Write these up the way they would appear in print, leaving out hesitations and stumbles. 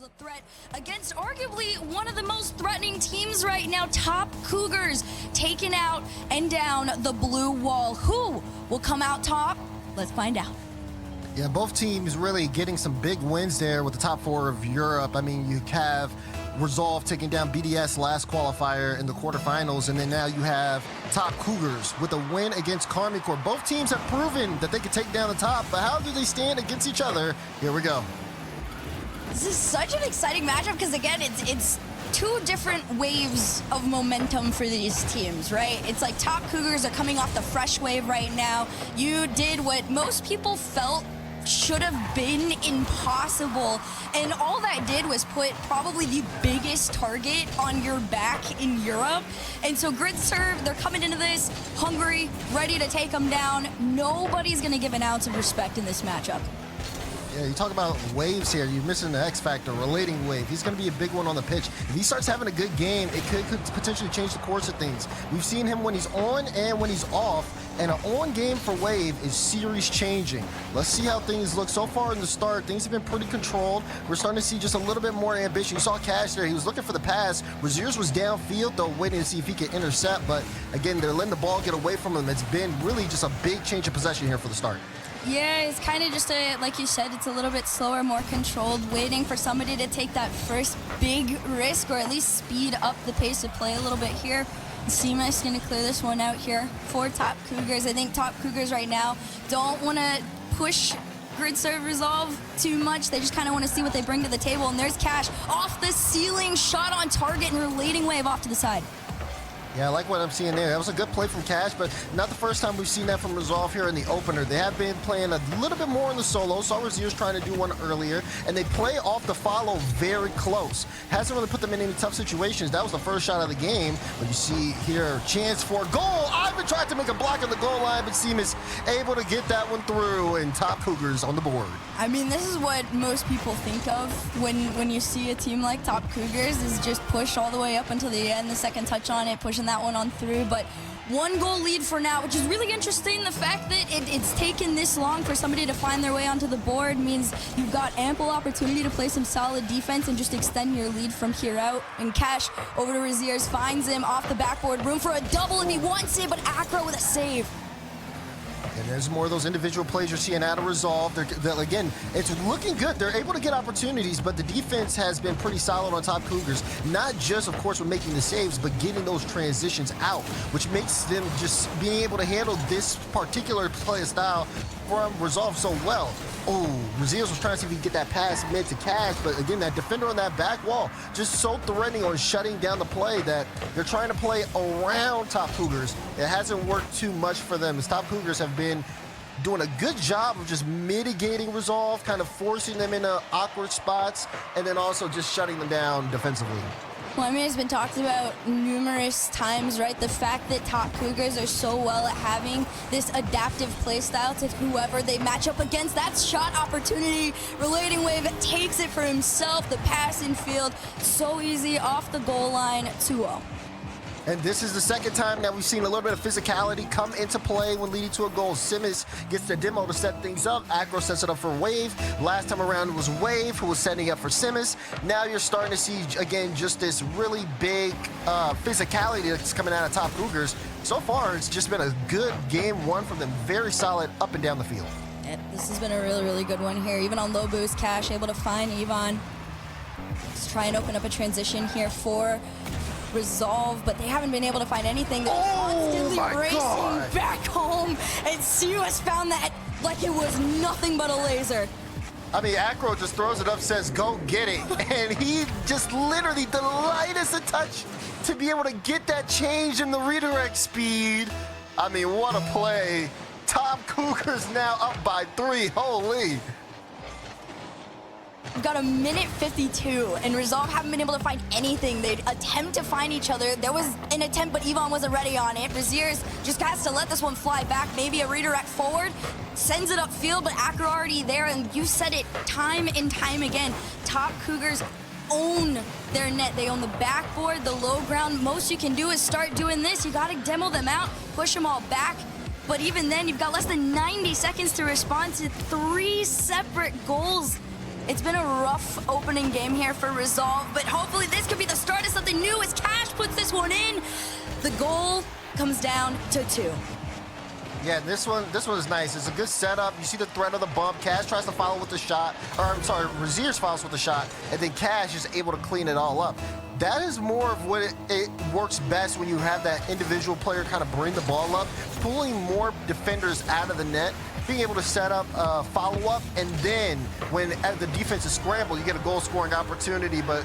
a threat against arguably one of the most threatening teams right now, Top Cougars, taking out and down the blue wall. Who will come out top? Let's find out. Yeah, both teams really getting some big wins there with the top four of Europe. I mean, you have Resolve taking down BDS last qualifier in the quarterfinals, and then now you have Top Cougars with a win against Karmikor. Both teams have proven that they can take down the top, but how do they stand against each other? Here we go. This is such an exciting matchup because, again, it's two different waves of momentum for these teams, right? It's like Top Cougars are coming off the fresh wave right now. You did what most people felt should have been impossible, and all that did was put probably the biggest target on your back in Europe. And so Grid Serve, they're coming into this hungry, ready to take them down. Nobody's gonna give an ounce of respect in this matchup. Yeah, you talk about waves here. You're missing the X factor, relating wave. He's going to be a big one on the pitch. If he starts having a good game, it could potentially change the course of things. We've seen him when he's on and when he's off, and an on game for wave is series changing. Let's see how things look. So far in the start, things have been pretty controlled. We're starting to see just a little bit more ambition. You saw Cash there. He was looking for the pass. Raziers was downfield, though, waiting to see if he could intercept. But again, they're letting the ball get away from him. It's been really just a big change of possession here for the start. Yeah, it's kind of just like you said, it's a little bit slower, more controlled, waiting for somebody to take that first big risk or at least speed up the pace of play a little bit here. Seamus going to clear this one out here for Top Cougars. I think Top Cougars right now don't want to push Grid Serve Resolve too much. They just kind of want to see what they bring to the table. And there's Cash off the ceiling, shot on target, and relating wave off to the side. Yeah, I like what I'm seeing there. That was a good play from Cash, but not the first time we've seen that from Resolve here in the opener. They have been playing a little bit more in the solo. Saw Raziers trying to do one earlier, and they play off the follow very close. Hasn't really put them in any tough situations. That was the first shot of the game, but you see here, chance for a goal. Ivan tried to make a block on the goal line, but Seamus able to get that one through, and Top Cougars on the board. I mean, this is what most people think of when you see a team like Top Cougars, is just push all the way up until the end, the second touch on it, pushing that one on through. But one goal lead for now, which is really interesting. The fact that it's taken this long for somebody to find their way onto the board means you've got ample opportunity to play some solid defense and just extend your lead from here out. And Cash over to Raziers, finds him off the backboard, room for a double if he wants it, but Acro with a save. And there's more of those individual plays you're seeing out of Resolve. Again, it's looking good. They're able to get opportunities, but the defense has been pretty solid on Top Cougars. Not just, of course, with making the saves, but getting those transitions out, which makes them just being able to handle this particular play style from Resolve so well. Oh, Raziers was trying to see if he could get that pass mid to Cash, but again, that defender on that back wall just so threatening on shutting down the play that they're trying to play around Top Cougars. It hasn't worked too much for them, as Top Cougars have been doing a good job of just mitigating Resolve, kind of forcing them into awkward spots, and then also just shutting them down defensively. Well, I mean, it's been talked about numerous times, right? The fact that Top Cougars are so well at having this adaptive play style to whoever they match up against. That's shot opportunity. Relating wave takes it for himself. The pass in field, so easy off the goal line, 2-0. And this is the second time that we've seen a little bit of physicality come into play when leading to a goal. Simmons gets the demo to set things up. Acro sets it up for Wave. Last time around it was Wave who was setting up for Simmons. Now you're starting to see, again, just this really big physicality that's coming out of Top Cougars. So far, it's just been a good game one from them. Very solid up and down the field. Yeah, this has been a really, really good one here. Even on low boost, Cash able to find Yvonne. Let's try and open up a transition here for Resolve, but they haven't been able to find anything. They're constantly racing back home, and Seamus found that like it was nothing but a laser. I mean, Acro just throws it up, says, go get it. And he just literally, the lightest of touch to be able to get that change in the redirect speed. I mean, what a play. Top Cougars now up by 3, holy. We've got a minute 52, and Resolve haven't been able to find anything. They'd attempt to find each other. There was an attempt, but Yvonne wasn't ready on it. Raziers just has to let this one fly back. Maybe a redirect forward, sends it upfield, but Acro already there, and you said it time and time again. Top Cougars own their net. They own the backboard, the low ground. Most you can do is start doing this. You got to demo them out, push them all back. But even then, you've got less than 90 seconds to respond to 3 separate goals It's been a rough opening game here for Resolve, but hopefully this could be the start of something new as Cash puts this one in. The goal comes down to 2. Yeah, this one is nice. It's a good setup. You see the threat of the bump. Cash tries to follow with the shot, or I'm sorry, Raziers follows with the shot, and then Cash is able to clean it all up. That is more of what it works best when you have that individual player kind of bring the ball up, pulling more defenders out of the net, being able to set up a follow-up, and then when the defense is scrambled, you get a goal-scoring opportunity. But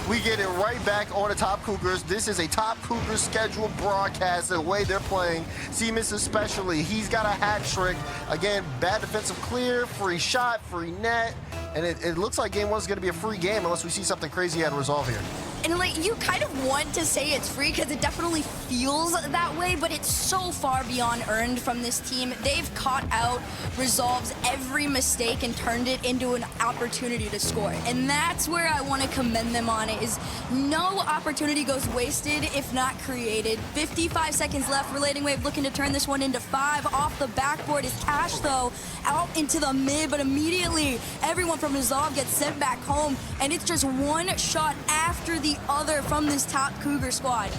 we get it right back on the Top Cougars. This is a Top Cougars scheduled broadcast, the way they're playing. Seamus especially, he's got a hat trick. Again, bad defensive clear, free shot, free net, and it looks like game 1 is going to be a free game unless we see something crazy out of Resolve here. And like, you kind of want to say it's free because it definitely feels that way, but it's so far beyond earned from this team. They've caught out Resolve's every mistake and turned it into an opportunity to score. And that's where I want to commend them on it, is no opportunity goes wasted if not created. 55 seconds left. Relating Wave looking to turn this one into 5. Off the backboard is Cash, though, out into the mid, but immediately everyone from Resolve gets sent back home, and it's just one shot after the other from this Top Cougar squad.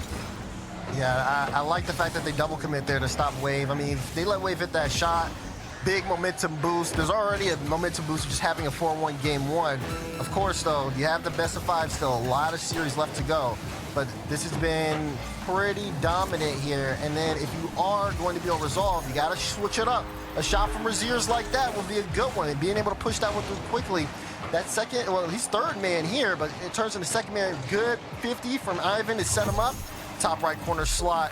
Yeah, I like the fact that they double commit there to stop Wave. I mean, if they let Wave hit that shot, big momentum boost. There's already a momentum boost just having a 4-1 game 1. Of course, though, you have the best of 5 still, a lot of series left to go. But this has been pretty dominant here. And then if you are going to be on Resolve, you got to switch it up. A shot from Raziers like that would be a good one. And being able to push that one through quickly. That second, well, he's third man here, but it turns into second man. Good 50 from Ivan to set him up. Top right corner slot.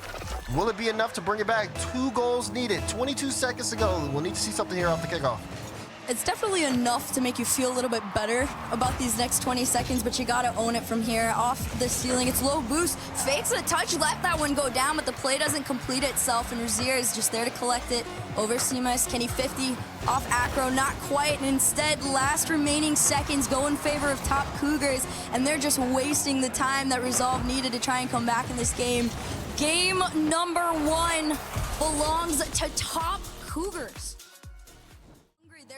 Will it be enough to bring it back? 2 goals needed. 22 seconds to go. We'll need to see something here off the kickoff. It's definitely enough to make you feel a little bit better about these next 20 seconds, but you gotta own it from here. Off the ceiling, it's low boost. Fakes a touch, let that one go down, but the play doesn't complete itself, and Razier is just there to collect it. Over Seamus, Kenny 50 off Acro, not quite, and instead, last remaining seconds go in favor of Top Cougars, and they're just wasting the time that Resolve needed to try and come back in this game. Game number 1 belongs to Top Cougars.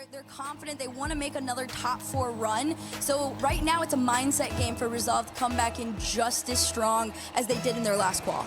They're confident. They want to make another top 4 run. So right now it's a mindset game for Resolve to come back in just as strong as they did in their last qual.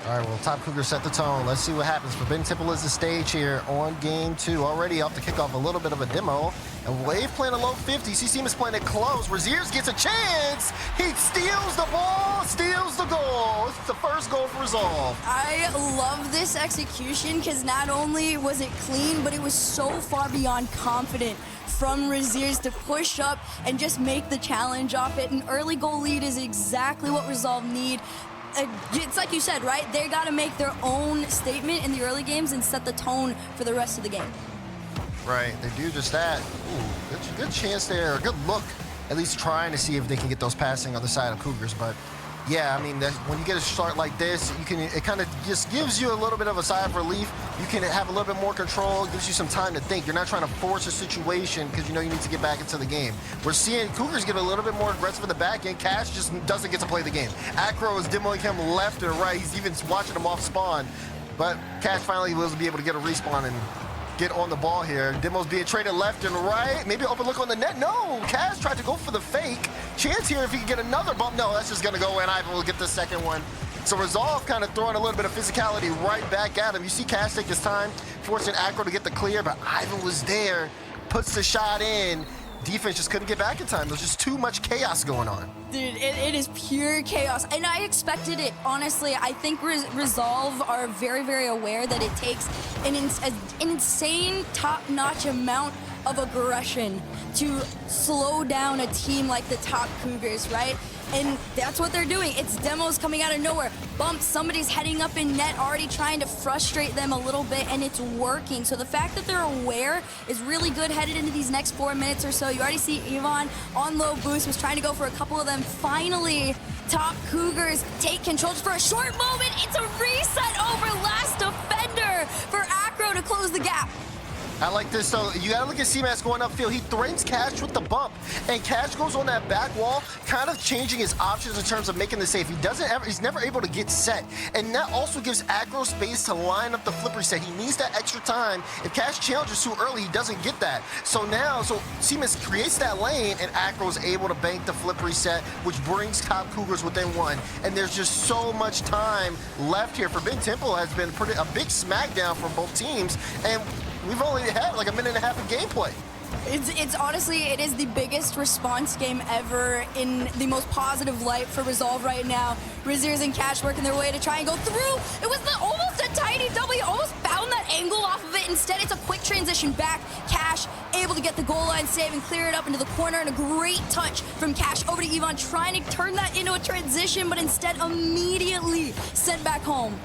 All right, well, Top Cougars set the tone. Let's see what happens. Forbidden Temple is the stage here on game 2. Already off the kickoff, a little bit of a demo. And Wave playing a low 50. CCM is playing it close. Raziers gets a chance. He steals the ball, steals the goal. It's the first goal for Resolve. I love this execution because not only was it clean, but it was so far beyond confident from Raziers to push up and just make the challenge off it. An early goal lead is exactly what Resolve need. It's like you said, right? They got to make their own statement in the early games and set the tone for the rest of the game. Right, they do just that. Ooh, good chance there, good look. At least trying to see if they can get those passing on the side of Cougars. But yeah, I mean, when you get a start like this, it kind of just gives you a little bit of a sigh of relief. You can have a little bit more control, gives you some time to think. You're not trying to force a situation because you know you need to get back into the game. We're seeing Cougars get a little bit more aggressive in the back end. Cash just doesn't get to play the game. Acro is demoing him left and right. He's even watching him off spawn. But Cash finally will be able to get a respawn and get on the ball here. Demo's being traded left and right. Maybe open look on the net. No, Cash tried to go for the fake. Chance here if he can get another bump. No, that's just gonna go in. Ivan will get the second one. So Resolve kind of throwing a little bit of physicality right back at him. You see Cash take his time, forcing Acro to get the clear, but Ivan was there, puts the shot in. Defense just couldn't get back in time. There's just too much chaos going on. Dude, it is pure chaos, and I expected it, honestly. I think Resolve are very, very aware that it takes an insane top-notch amount of aggression to slow down a team like the Top Cougars, right? And that's what they're doing. It's demos coming out of nowhere. Bumps, somebody's heading up in net, already trying to frustrate them a little bit, and it's working. So the fact that they're aware is really good headed into these next 4 minutes or so. You already see Yvonne on low boost, was trying to go for a couple of them. Finally, Top Cougars take control just for a short moment. It's a reset over last defender for Acro to close the gap. I like this, though. You got to look at C-Max going upfield. He threatens Cash with the bump, and Cash goes on that back wall, kind of changing his options in terms of making the save. He's never able to get set, and that also gives Acro space to line up the flip reset. He needs that extra time. If Cash challenges too early, he doesn't get that. So C-Max creates that lane, and Acro is able to bank the flip reset, which brings Top Cougars within one. And there's just so much time left here. Forbidden Temple has been a big smackdown for both teams, and we've only had like a minute and a half of gameplay. It's honestly, it is the biggest response game ever in the most positive light for Resolve right now. Raziers and Cash working their way to try and go through. It was almost a tiny W, almost found that angle off of it. Instead, it's a quick transition back. Cash able to get the goal line save and clear it up into the corner, and a great touch from Cash over to Yvonne, trying to turn that into a transition, but instead immediately sent back home.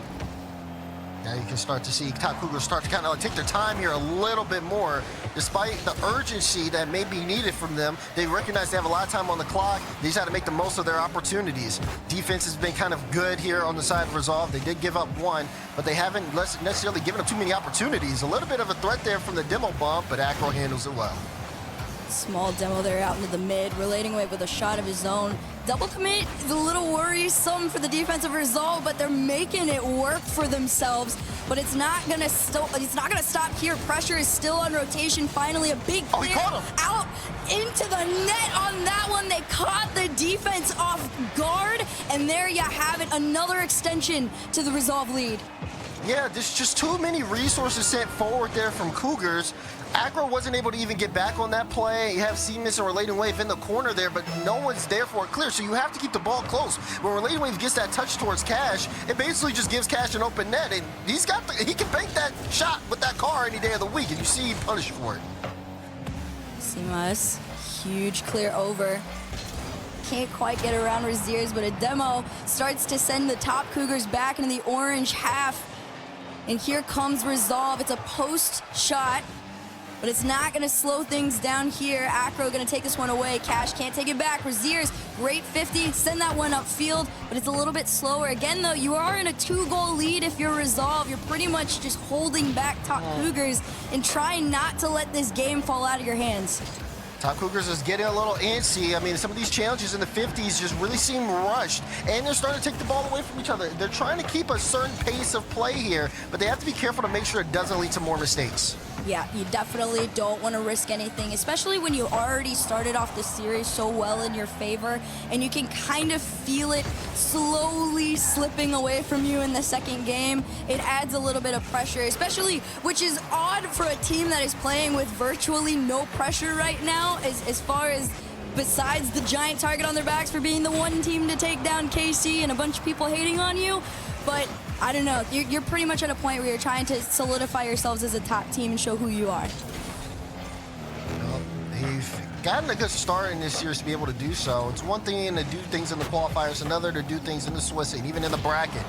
Now you can start to see Top Cougars start to kind of take their time here a little bit more. Despite the urgency that may be needed from them, they recognize they have a lot of time on the clock. They just had to make the most of their opportunities. Defense has been kind of good here on the side of Resolve. They did give up one, but they haven't necessarily given up too many opportunities. A little bit of a threat there from the demo bump, but Acro handles it well. Small demo there out into the mid, relating away with a shot of his own. Double commit is a little worrisome for the defensive Resolve, but they're making it work for themselves. But it's not gonna stop here. Pressure is still on rotation. Finally, a big clear out into the net on that one. They caught the defense off guard, and there you have it. Another extension to the Resolve lead. Yeah, there's just too many resources sent forward there from Cougars. Acro wasn't able to even get back on that play. You have Seamus and Relating Wave in the corner there, but no one's there for it clear, so you have to keep the ball close. When Relating Wave gets that touch towards Cash, it basically just gives Cash an open net, and he can bank that shot with that car any day of the week, and you see him punished for it. Seamus, huge clear over. Can't quite get around Raziers, but a demo starts to send the Top Cougars back into the orange half. And here comes Resolve. It's a post shot, but it's not going to slow things down here. Acro going to take this one away. Cash can't take it back. Raziers, great 50. Send that one upfield, but it's a little bit slower. Again, though, you are in a 2-goal lead if you're Resolve. You're pretty much just holding back Top Cougars and trying not to let this game fall out of your hands. Top Cougars is getting a little antsy. I mean, some of these challenges in the 50s just really seem rushed, and they're starting to take the ball away from each other. They're trying to keep a certain pace of play here, but they have to be careful to make sure it doesn't lead to more mistakes. Yeah, you definitely don't want to risk anything, especially when you already started off the series so well in your favor, and you can kind of feel it slowly slipping away from you in the second game. It adds a little bit of pressure, especially, which is odd for a team that is playing with virtually no pressure right now, as far as besides the giant target on their backs for being the one team to take down KC and a bunch of people hating on you. But I don't know, you're pretty much at a point where you're trying to solidify yourselves as a top team and show who you are. Well, they've gotten a good start in this series to be able to do so. It's one thing to do things in the qualifiers, another to do things in the Swiss and even in the bracket.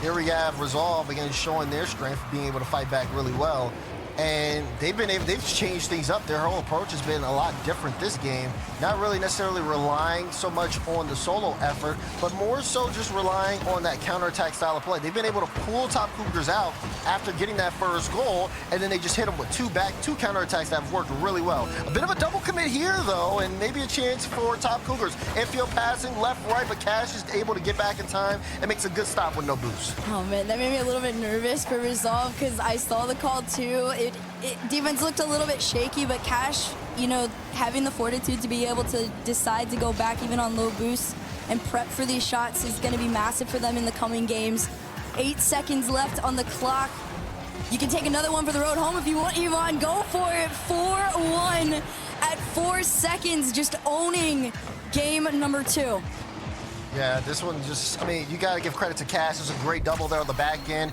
Here we have Resolve again showing their strength, being able to fight back really well. And they've changed things up. Their whole approach has been a lot different this game. Not really necessarily relying so much on the solo effort, but more so just relying on that counterattack style of play. They've been able to pull Top Cougars out after getting that first goal, and then they just hit them with two counterattacks that have worked really well. A bit of a double commit here, though, and maybe a chance for Top Cougars. Infield passing, left, right, but Cash is able to get back in time and makes a good stop with no boost. Oh, man, that made me a little bit nervous for Resolve because I saw the call, too. Defense looked a little bit shaky, but Cash, you know, having the fortitude to be able to decide to go back even on low boosts and prep for these shots is going to be massive for them in the coming games. 8 seconds left on the clock. You can take another one for the road home if you want, Yvonne. Go for it. 4-1 at 4 seconds, just owning game number 2. Yeah, this one just, I mean, you got to give credit to Cash. There's a great double there on the back end.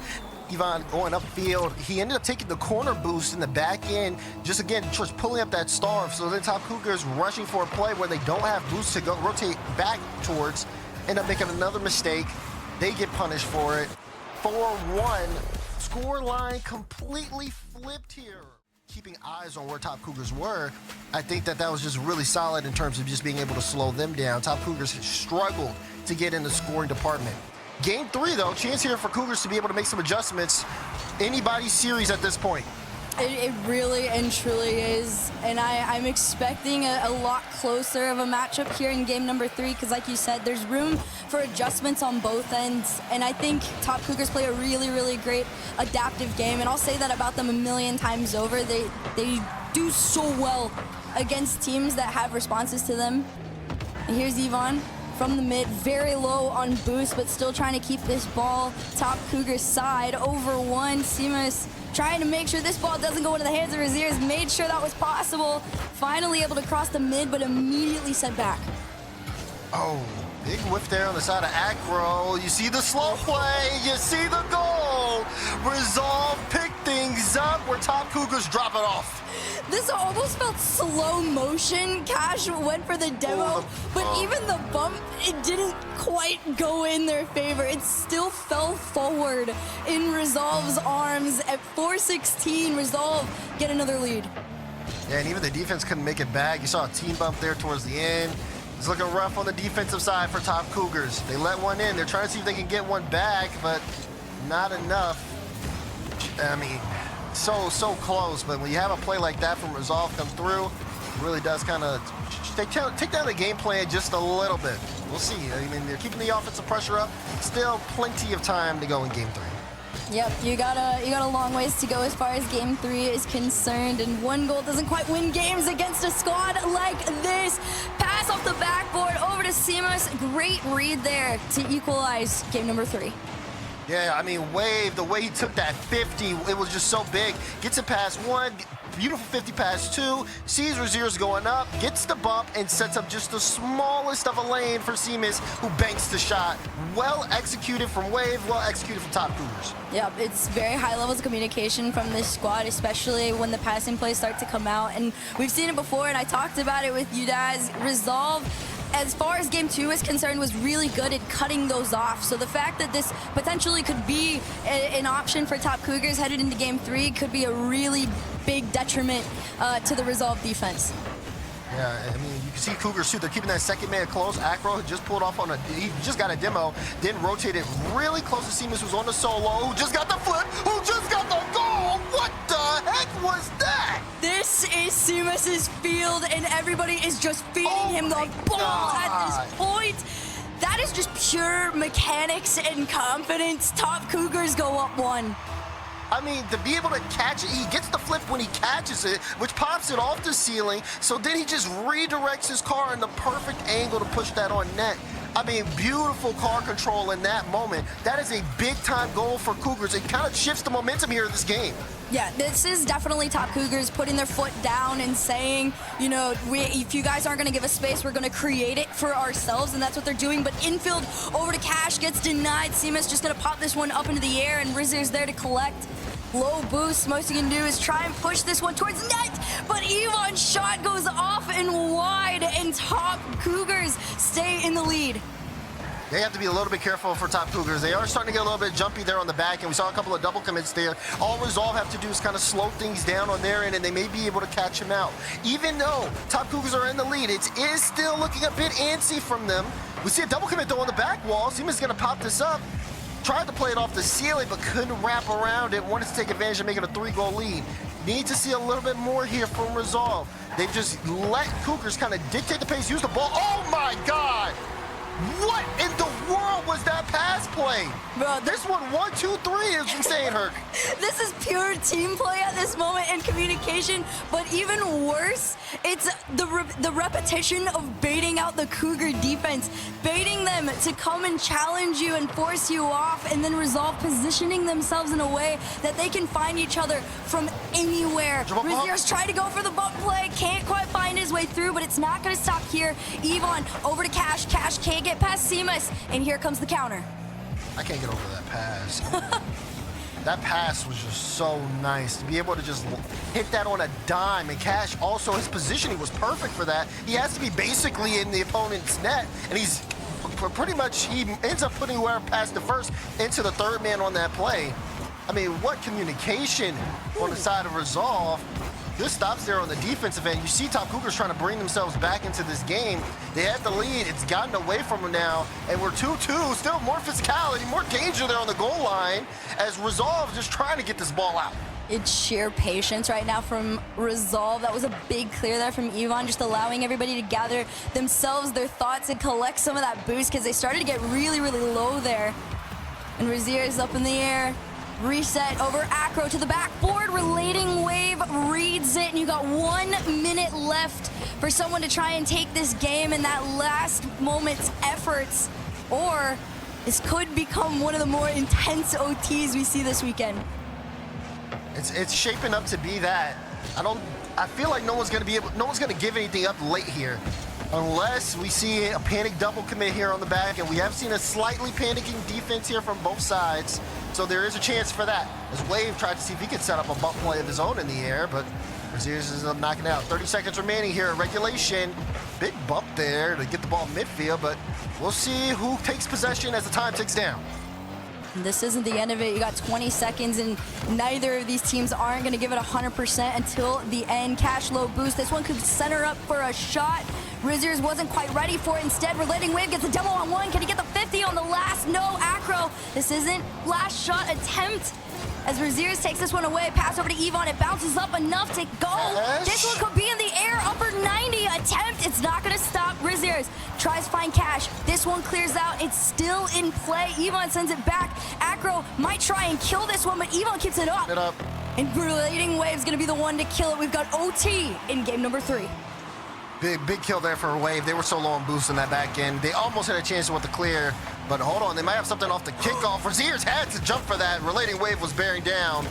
Yvonne going upfield. He ended up taking the corner boost in the back end, just again, just pulling up that star. So then Top Cougars rushing for a play where they don't have boosts to go rotate back towards, end up making another mistake. They get punished for it. 4-1. Score line completely flipped here. Keeping eyes on where Top Cougars were, I think that was just really solid in terms of just being able to slow them down. Top Cougars struggled to get in the scoring department. Game 3, though, chance here for Cougars to be able to make some adjustments. Anybody's series at this point. It really and truly is, and I'm expecting a lot closer of a matchup here in game number 3, because like you said, there's room for adjustments on both ends, and I think Top Cougars play a really, really great adaptive game, and I'll say that about them a million times over. They do so well against teams that have responses to them. And here's Yvonne from the mid, very low on boost, but still trying to keep this ball Top Cougars side over one. Seamus trying to make sure this ball doesn't go into the hands of Raziers, made sure that was possible. Finally able to cross the mid, but immediately sent back. Oh, big whiff there on the side of Acro. You see the slow play, you see the goal. Resolve pick things up where Top Cougars drop it off. This almost felt slow motion. Cash went for the demo, but even the bump, it didn't quite go in their favor. It still fell forward in Resolve's arms. At 4:16, Resolve get another lead. Yeah, and even the defense couldn't make it back. You saw a team bump there towards the end. It's looking rough on the defensive side for Top Cougars. They let one in. They're trying to see if they can get one back, but not enough. I mean, so close, but when you have a play like that from Resolve come through, it really does kind of take down the game plan just a little bit. We'll see. I mean, they're keeping the offensive pressure up. Still plenty of time to go in game 3. Yep, you got a long ways to go as far as game 3 is concerned, and one goal doesn't quite win games against a squad like this. Pass off the backboard over to Seamus. Great read there to equalize game number 3. Yeah, I mean, Wave, the way he took that 50, it was just so big. Gets it past 1, beautiful 50 past 2, sees Raziers going up, gets the bump, and sets up just the smallest of a lane for Seamus, who banks the shot. Well executed from Wave, well executed from Top Cougars. Yep, it's very high levels of communication from this squad, especially when the passing plays start to come out. And we've seen it before, and I talked about it with you guys. Resolve, as far as game 2 is concerned, was really good at cutting those off. So the fact that this potentially could be an option for Top Cougars headed into game 3 could be a really big detriment to the Resolve defense. Yeah, I mean, you can see Cougars too. They're keeping that second man close. Acro just pulled off on he just got a demo, then rotated really close to Seamus, who's on the solo, who just got the flip, who just got the goal. What the heck was that? This is Seamus's field, and everybody is just feeding him the ball at this point. That is just pure mechanics and confidence. Top Cougars go up 1. I mean, to be able to catch it, he gets the flip when he catches it, which pops it off the ceiling, so then he just redirects his car in the perfect angle to push that on net. I mean, beautiful car control in that moment. That is a big-time goal for Cougars. It kind of shifts the momentum here in this game. Yeah, this is definitely Top Cougars putting their foot down and saying, you know, if you guys aren't going to give us space, we're going to create it for ourselves, and that's what they're doing. But infield over to Cash, gets denied. Seamus just going to pop this one up into the air, and Rizier's there to collect. Low boost, most you can do is try and push this one towards net, but Yvonne's shot goes off and wide, and Top Cougars stay in the lead. They have to be a little bit careful for Top Cougars. They are starting to get a little bit jumpy there on the back, and we saw a couple of double commits there. All Resolve have to do is kind of slow things down on their end, and they may be able to catch him out. Even though Top Cougars are in the lead, it is still looking a bit antsy from them. We see a double commit, though, on the back wall. Seamus is going to pop this up. Tried to play it off the ceiling, but couldn't wrap around it. Wanted to take advantage of making a 3-goal lead. Need to see a little bit more here from Resolve. They've just let Cougars kind of dictate the pace, use the ball. Oh, my God! What in the world was that pass play? Bro, this one, 1, 2, 3 is insane, Herc. This is pure team play at this moment and communication, but even worse, it's the repetition of baiting out the Cougar defense, baiting them to come and challenge you and force you off, and then Resolve positioning themselves in a way that they can find each other from anywhere. Razier's trying to go for the bump play, can't quite find his way through, but it's not going to stop here. Yvonne over to Cash. Cash can't get past Seamus, and here comes the counter. I can't get over that pass. That pass was just so nice to be able to just hit that on a dime. And Cash also, his positioning was perfect for that. He has to be basically in the opponent's net, and he's pretty much, he ends up putting whoever passed the first into the third man on that play. I mean, what communication on the side of Resolve. This stops there on the defensive end. You see Top Cougars trying to bring themselves back into this game. They had the lead. It's gotten away from them now. And we're 2-2. Still more physicality, more danger there on the goal line as Resolve just trying to get this ball out. It's sheer patience right now from Resolve. That was a big clear there from Yvonne, just allowing everybody to gather themselves, their thoughts, and collect some of that boost because they started to get really, really low there. And Razier is up in the air. Reset over Acro to the backboard. Relating Wave reads it, and you got 1 minute left for someone to try and take this game in that last moment's efforts. Or this could become one of the more intense OTs we see this weekend. It's shaping up to be that. I feel like no one's gonna give anything up late here. Unless we see a panic double commit here on the back, and we have seen a slightly panicking defense here from both sides. So there is a chance for that. As Wave tried to see if he could set up a bump play of his own in the air, but Braziers is knocking it out. 30 seconds remaining here at regulation. Big bump there to get the ball midfield, but we'll see who takes possession as the time ticks down. This isn't the end of it. You got 20 seconds, and neither of these teams aren't going to give it 100% until the end. Cash low boost. This one could center up for a shot. Rizzers wasn't quite ready for it. Instead, Relating Wave gets a double on one. Can he get the 50 on the last? No, Acro. This isn't last shot attempt. As Raziers takes this one away, pass over to Yvonne. It bounces up enough to go. Yes. This one could be in the air. Upper 90 attempt. It's not going to stop Raziers. Tries to find Cash. This one clears out. It's still in play. Yvonne sends it back. Acro might try and kill this one, but Yvonne keeps it up. And Relating Wave's going to be the one to kill it. We've got OT in game number 3. Big kill there for Wave. They were so low on boost in that back end. They almost had a chance with the clear, but hold on, they might have something off the kickoff. Raziers had to jump for that. Relating Wave was bearing down.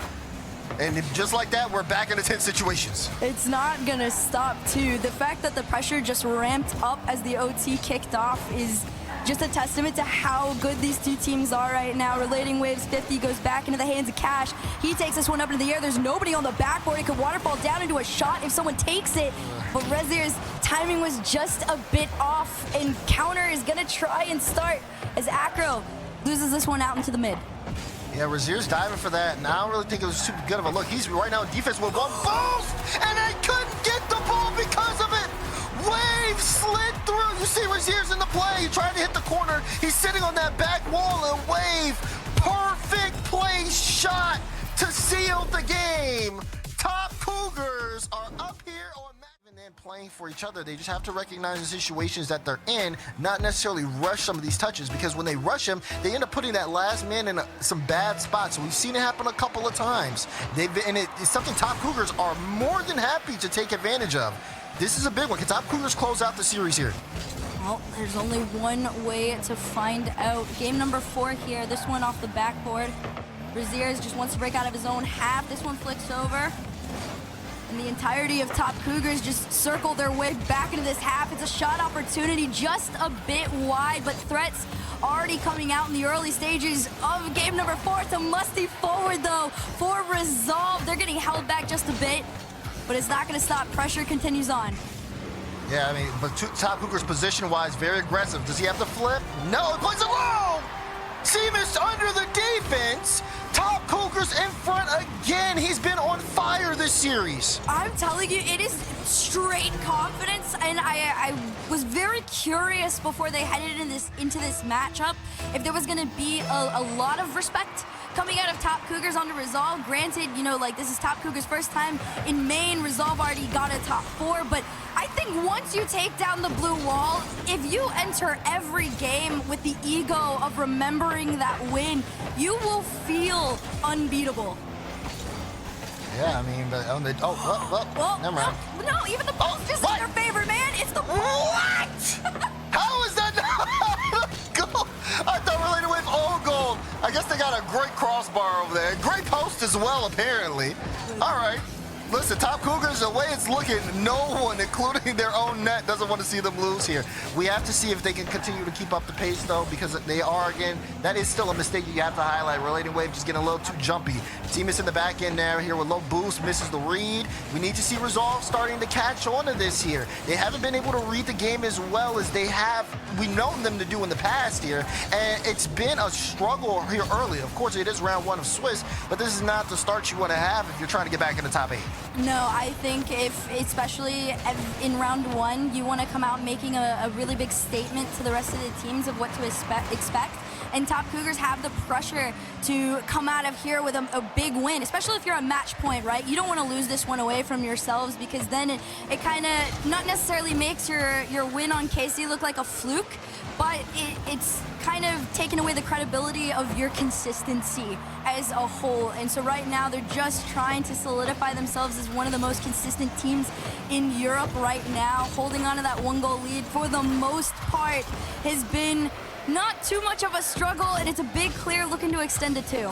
And just like that, we're back into tense situations. It's not gonna stop too. The fact that the pressure just ramped up as the OT kicked off is just a testament to how good these two teams are right now. Relating Waves 50 goes back into the hands of Cash. He takes this one up into the air. There's nobody on the backboard. It could waterfall down into a shot if someone takes it. But Razier's timing was just a bit off, and counter is gonna try and start as Acro loses this one out into the mid. Yeah, Razier's diving for that, and I don't really think it was too good of a look. He's right now in defense with one boost, and they couldn't get the ball because of it. Wave slid through. You see Razier's in the play. He tried to hit the corner. He's sitting on that back wall, and Wave, perfect play shot to seal the game. Top Cougars are up here on and playing for each other. They just have to recognize the situations that they're in, not necessarily rush some of these touches, because when they rush them, they end up putting that last man in some bad spots. We've seen it happen a couple of times. It's something Top Cougars are more than happy to take advantage of. This is a big one. Can Top Cougars close out the series here? Well, there's only one way to find out. Game number 4 here. This one off the backboard. Raziers just wants to break out of his own half. This one flicks over. And the entirety of Top Cougars just circle their way back into this half. It's a shot opportunity just a bit wide, but threats already coming out in the early stages of game number 4. It's a musty forward, though, for Resolve. They're getting held back just a bit, but it's not going to stop. Pressure continues on. Yeah, I mean, but Top Cougars position-wise, very aggressive. Does he have the flip? No, he plays it low! Seamus under the defense. Top Cougars in front again. He's been on fire this series. I'm telling you, it is straight confidence, and I was very curious before they headed into this matchup if there was going to be a lot of respect coming out of Top Cougars onto Resolve. Granted, you know, like, this is Top Cougars' first time in main. Resolve already got a top 4, but I think once you take down the blue wall, if you enter every game with the ego of remembering that win, you will feel unbeatable. Yeah, I mean, but on the well, never mind. No, even the post is in their favor, man. It's the what? How is that not goal? I thought Related Wave all gold. I guess they got a great crossbar over there. Great post as well, apparently. All right. Listen, Top Cougars, the way it's looking, no one, including their own net, doesn't want to see them lose here. We have to see if they can continue to keep up the pace, though, because they are, again, that is still a mistake you have to highlight. Relating Wave just getting a little too jumpy. Team is in the back end there here with low boost, misses the read. We need to see Resolve starting to catch on to this here. They haven't been able to read the game as well as they have, we've known them to do in the past here, and it's been a struggle here early. Of course, it is round 1 of Swiss, but this is not the start you want to have if you're trying to get back in the top 8. No, I think especially in round 1, you want to come out making a really big statement to the rest of the teams of what to expect. and Top Cougars have the pressure to come out of here with a big win, especially if you're a match point, right? You don't want to lose this one away from yourselves, because then it kind of not necessarily makes your win on KC look like a fluke, but it's kind of taken away the credibility of your consistency as a whole. And so right now they're just trying to solidify themselves as one of the most consistent teams in Europe right now. Holding on to that 1-goal lead for the most part has been not too much of a struggle, and it's a big clear looking to extend it too.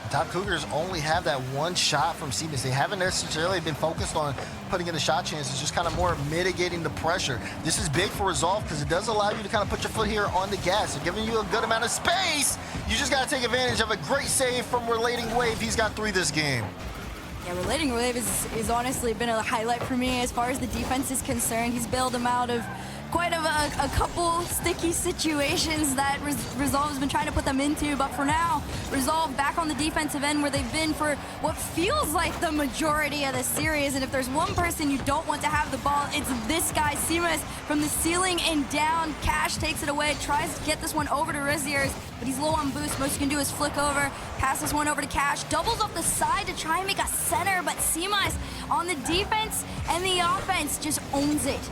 Top Cougars only have that one shot from Seamus. They haven't necessarily been focused on putting in the shot chances, just kind of more mitigating the pressure. This is big for Resolve because it does allow you to kind of put your foot here on the gas. They're giving you a good amount of space. You just got to take advantage of a great save from Relating Wave. He's got 3 this game. Yeah, Relating Wave is honestly been a highlight for me as far as the defense is concerned. He's bailed them out of quite a couple sticky situations that Resolve has been trying to put them into, but for now, Resolve back on the defensive end where they've been for what feels like the majority of the series. And if there's one person you don't want to have the ball, it's this guy, Seamus, from the ceiling and down. Cash takes it away, tries to get this one over to Riziers, but he's low on boost. Most you can do is flick over, pass this one over to Cash, doubles off the side to try and make a center, but Seamus on the defense and the offense just owns it.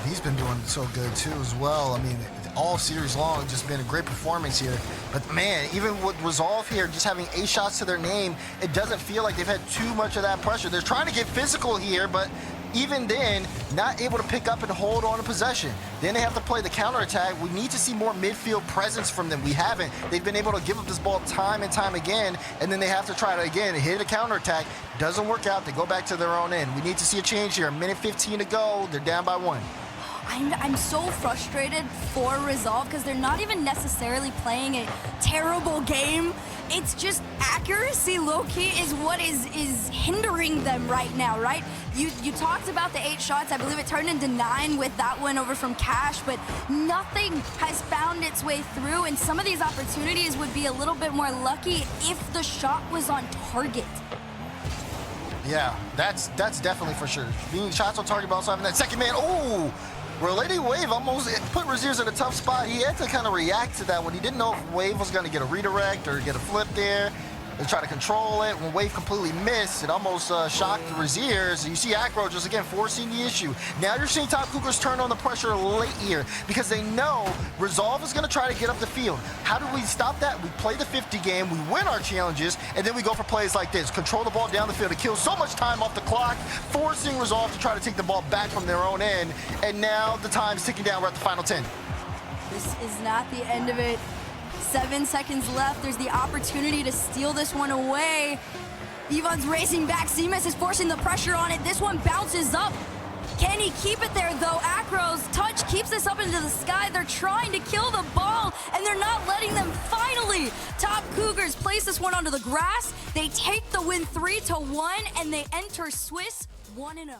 He's been doing so good too as well. I mean, all series long, just been a great performance here. But man, even with Resolve here, just having 8 shots to their name, it doesn't feel like they've had too much of that pressure. They're trying to get physical here, but even then, not able to pick up and hold on to possession. Then they have to play the counterattack. We need to see more midfield presence from them. We haven't. They've been able to give up this ball time and time again, and then they have to try to, again, hit a counterattack. Doesn't work out. They go back to their own end. We need to see a change here. A minute 15 to go. They're down by 1. I'm so frustrated for Resolve because they're not even necessarily playing a terrible game. It's just accuracy, low-key, is what is hindering them right now, right? You talked about the 8 shots. I believe it turned into 9 with that one over from Cash, but nothing has found its way through, and some of these opportunities would be a little bit more lucky if the shot was on target. Yeah, that's definitely for sure. Being shots on target, but also having that second man. Oh! Relating Wave almost put Raziers in a tough spot. He had to kind of react to that when he didn't know if Wave was going to get a redirect or get a flip there. They try to control it. When Wave completely missed, it almost shocked Raziers. You see Acro just, again, forcing the issue. Now you're seeing Top Cougars turn on the pressure late here because they know Resolve is going to try to get up the field. How do we stop that? We play the 50 game, we win our challenges, and then we go for plays like this. Control the ball down the field to kill so much time off the clock, forcing Resolve to try to take the ball back from their own end. And now the time's ticking down. We're at the final 10. This is not the end of it. 7 seconds left. There's the opportunity to steal this one away. Yvonne's racing back. Seamus is forcing the pressure on it. This one bounces up. Can he keep it there, though? Acro's touch keeps this up into the sky. They're trying to kill the ball, and they're not letting them. Finally, Top Cougars place this one onto the grass. They take the win 3-1, and they enter Swiss 1-0.